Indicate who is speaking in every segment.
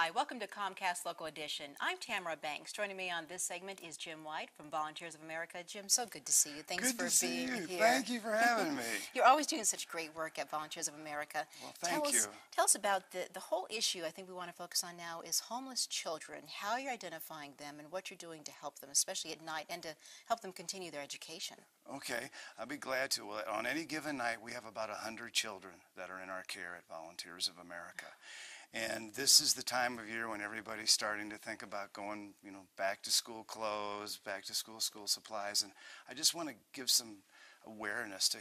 Speaker 1: Hi, welcome to Comcast Local Edition. I'm Tamara Banks. Joining me on this segment is Jim White from Volunteers of America. Jim, so good to see you. Thanks for being here.
Speaker 2: Thank you for having me.
Speaker 1: You're always doing such great work at Volunteers of America.
Speaker 2: Well, thank you.
Speaker 1: Tell us about the whole issue I think we want to focus on now is homeless children, how you're identifying them and what you're doing to help them, especially at night, and to help them continue their education.
Speaker 2: Okay, I'll be glad to. Well, on any given night, we have about 100 children that are in our care at Volunteers of America. And this is the time of year when everybody's starting to think about going, back to school clothes, back to school supplies. And I just want to give some awareness to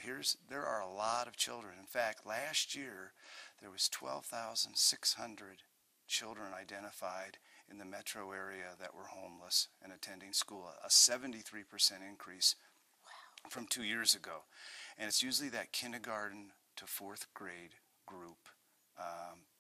Speaker 2: there are a lot of children. In fact, last year there was 12,600 children identified in the metro area that were homeless and attending school, a 73% increase from 2 years ago. And it's usually that kindergarten to fourth grade group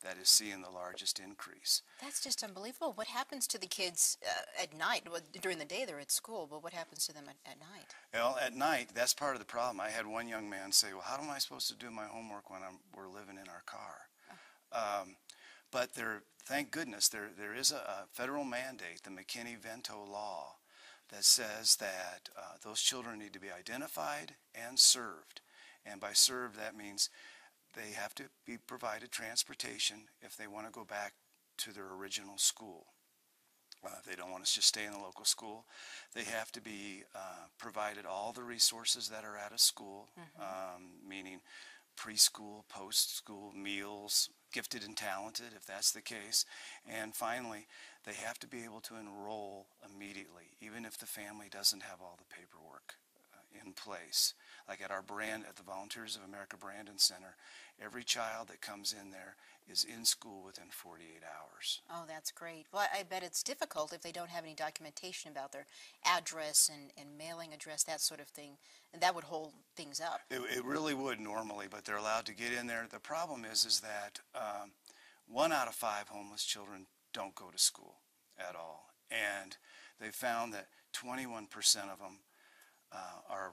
Speaker 2: that is seeing the largest increase.
Speaker 1: That's just unbelievable. What happens to the kids at night? Well, during the day they're at school, but what happens to them at night?
Speaker 2: Well, at night, that's part of the problem. I had one young man say, well, how am I supposed to do my homework when we're living in our car? But thank goodness, there is a federal mandate, the McKinney-Vento law, that says that those children need to be identified and served. And by served, that means they have to be provided transportation if they want to go back to their original school. If they don't want to just stay in the local school, they have to be provided all the resources that are at a school, meaning preschool, post-school, meals, gifted and talented, if that's the case. And finally, they have to be able to enroll immediately, even if the family doesn't have all the paperwork in place. Like at the Volunteers of America Brandon Center, every child that comes in there is in school within 48 hours.
Speaker 1: Oh, that's great. Well, I bet it's difficult if they don't have any documentation about their address and mailing address, that sort of thing. And that would hold things up.
Speaker 2: It really would normally, but they're allowed to get in there. The problem is that 1 out of 5 homeless children don't go to school at all. And they found that 21% of them are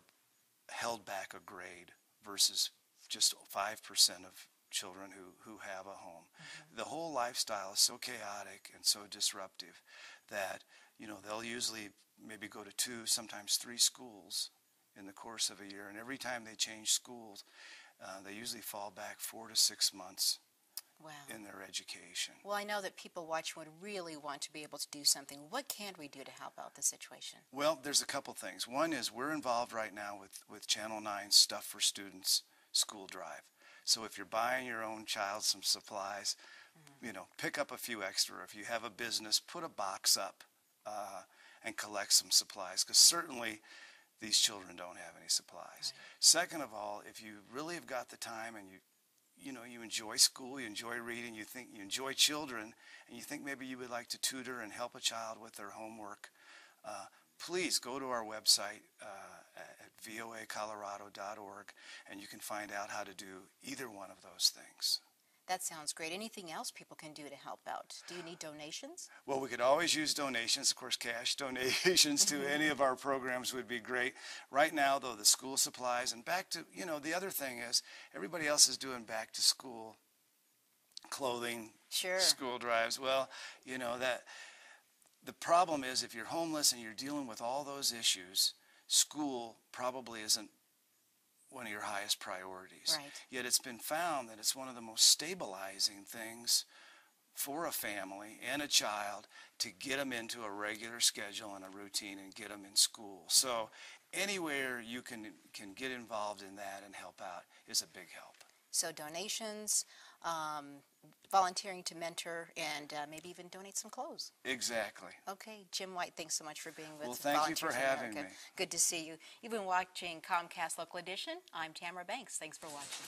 Speaker 2: held back a grade versus just 5% of children who have a home. The whole lifestyle is so chaotic and so disruptive that they'll usually maybe go to 2, sometimes 3 schools in the course of a year, and every time they change schools they usually fall back 4 to 6 months in their education.
Speaker 1: Well, I know that people watching would really want to be able to do something. What can we do to help out the situation?
Speaker 2: Well, there's a couple things. One is we're involved right now with Channel 9's Stuff for Students school drive. So if you're buying your own child some supplies, pick up a few extra. If you have a business, put a box up and collect some supplies, because certainly these children don't have any supplies. Right. Second of all, if you really have got the time and you enjoy school, you enjoy reading, you enjoy children, and you think maybe you would like to tutor and help a child with their homework, please go to our website at voacolorado.org, and you can find out how to do either one of those things.
Speaker 1: That sounds great. Anything else people can do to help out? Do you need donations?
Speaker 2: Well, we could always use donations. Of course, cash donations to any of our programs would be great. Right now, though, the school supplies, and back to, the other thing is everybody else is doing back to school clothing, school drives. Well, that the problem is if you're homeless and you're dealing with all those issues, school probably isn't one of your highest priorities.
Speaker 1: Right.
Speaker 2: Yet it's been found that it's one of the most stabilizing things for a family and a child to get them into a regular schedule and a routine and get them in school. So anywhere you can get involved in that and help out is a big help.
Speaker 1: So donations, volunteering to mentor, and maybe even donate some clothes.
Speaker 2: Exactly.
Speaker 1: Okay, Jim White, thanks so much for being with us.
Speaker 2: Well, thank you for having me.
Speaker 1: Good to see you. You've been watching Comcast Local Edition. I'm Tamara Banks. Thanks for watching.